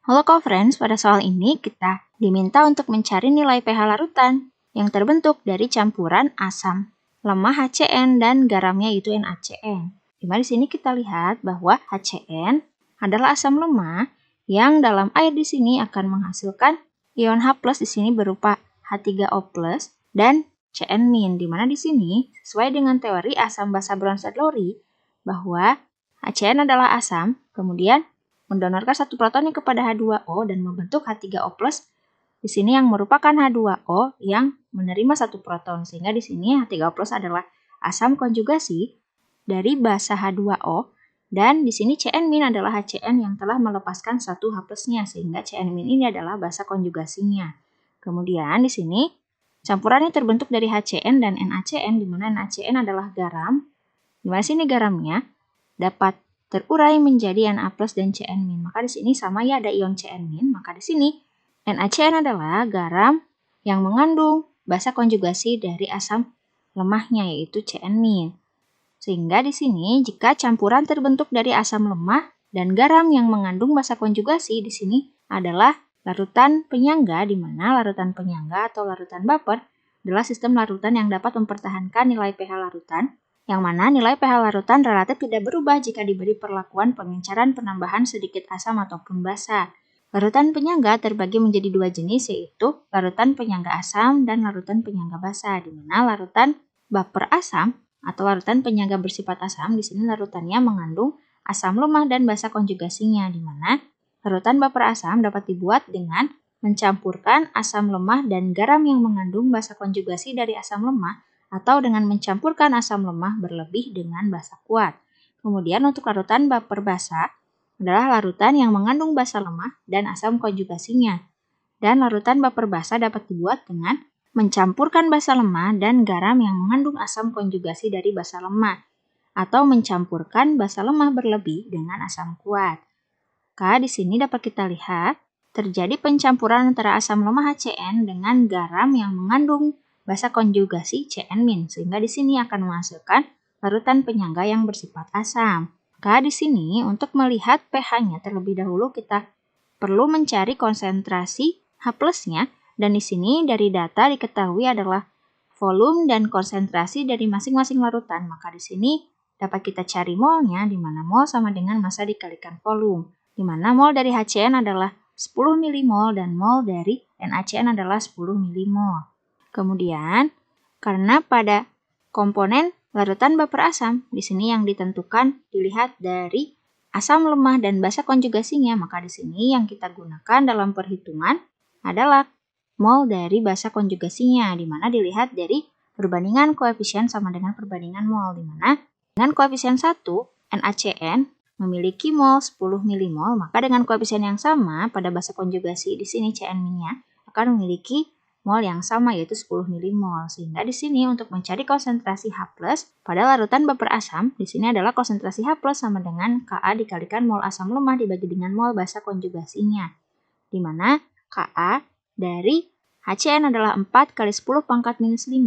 Halo co-friends, pada soal ini kita diminta untuk mencari nilai pH larutan yang terbentuk dari campuran asam lemah HCN dan garamnya yaitu NaCN. Dimana di sini kita lihat bahwa HCN adalah asam lemah yang dalam air di sini akan menghasilkan ion H+ di sini berupa H3O+ dan Cn-, di mana di sini sesuai dengan teori asam basa Bronsted-Lowry bahwa HCN adalah asam, kemudian mendonorkan satu protonnya kepada H2O dan membentuk H3O+. Di sini yang merupakan H2O yang menerima satu proton, sehingga di sini H3O+ adalah asam konjugasi dari basa H2O dan di sini Cn- adalah HCN yang telah melepaskan satu H+-nya, sehingga Cn- ini adalah basa konjugasinya. Kemudian di sini campurannya terbentuk dari HCN dan NaCN, di mana NaCN adalah garam. Di mana sini garamnya dapat terurai menjadi Na+ dan Cn-. Maka di sini sama ya ada ion Cn-, maka di sini NaCN adalah garam yang mengandung basa konjugasi dari asam lemahnya yaitu Cn-. Sehingga di sini jika campuran terbentuk dari asam lemah dan garam yang mengandung basa konjugasi di sini adalah larutan penyangga, di mana larutan penyangga atau larutan baper adalah sistem larutan yang dapat mempertahankan nilai pH larutan, yang mana nilai pH larutan relatif tidak berubah jika diberi perlakuan pengencaran penambahan sedikit asam ataupun basa. Larutan penyangga terbagi menjadi dua jenis, yaitu larutan penyangga asam dan larutan penyangga basa, di mana larutan baper asam atau larutan penyangga bersifat asam, di sini larutannya mengandung asam lemah dan basa konjugasinya, di mana larutan baper asam dapat dibuat dengan mencampurkan asam lemah dan garam yang mengandung basa konjugasi dari asam lemah, atau dengan mencampurkan asam lemah berlebih dengan basa kuat. Kemudian untuk larutan baper basa adalah larutan yang mengandung basa lemah dan asam konjugasinya. Dan larutan baper basa dapat dibuat dengan mencampurkan basa lemah dan garam yang mengandung asam konjugasi dari basa lemah, atau mencampurkan basa lemah berlebih dengan asam kuat. Maka di sini dapat kita lihat terjadi pencampuran antara asam lemah HCN dengan garam yang mengandung basa konjugasi Cn-, sehingga di sini akan menghasilkan larutan penyangga yang bersifat asam. Maka di sini untuk melihat pH-nya terlebih dahulu kita perlu mencari konsentrasi H+-nya, dan di sini dari data diketahui adalah volume dan konsentrasi dari masing-masing larutan. Maka di sini dapat kita cari molnya, di mana mol sama dengan massa dikalikan volume, di mana mol dari HCN adalah 10 milimol dan mol dari NaCN adalah 10 milimol. Kemudian, karena pada komponen larutan baper asam, di sini yang ditentukan dilihat dari asam lemah dan basa konjugasinya, maka di sini yang kita gunakan dalam perhitungan adalah mol dari basa konjugasinya, di mana dilihat dari perbandingan koefisien sama dengan perbandingan mol, di mana dengan koefisien 1, NaCN memiliki mol 10 milimol, maka dengan koefisien yang sama pada basa konjugasi di sini Cn-nya akan memiliki mol yang sama yaitu 10 milimol. Sehingga di sini untuk mencari konsentrasi H+ pada larutan baper asam, di sini adalah konsentrasi H+ sama dengan Ka dikalikan mol asam lemah dibagi dengan mol basa konjugasinya, di mana Ka dari HCN adalah 4 kali 10 pangkat minus 5,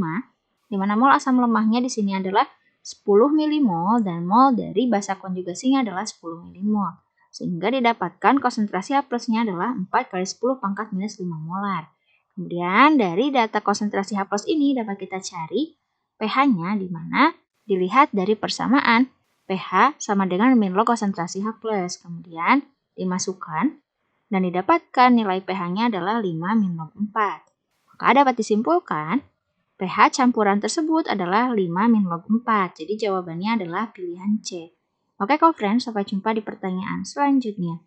di mana mol asam lemahnya di sini adalah 10 milimol dan mol dari basa konjugasinya adalah 10 milimol. Sehingga didapatkan konsentrasi H+-nya adalah 4 kali 10 pangkat minus 5 molar. Kemudian dari data konsentrasi H+ ini dapat kita cari pH-nya, di mana dilihat dari persamaan pH sama dengan min log konsentrasi H+. Kemudian dimasukkan dan didapatkan nilai pH-nya adalah 5 min log 4. Maka dapat disimpulkan pH campuran tersebut adalah 5 min log 4. Jadi jawabannya adalah pilihan C. Oke co-friends, sampai jumpa di pertanyaan selanjutnya.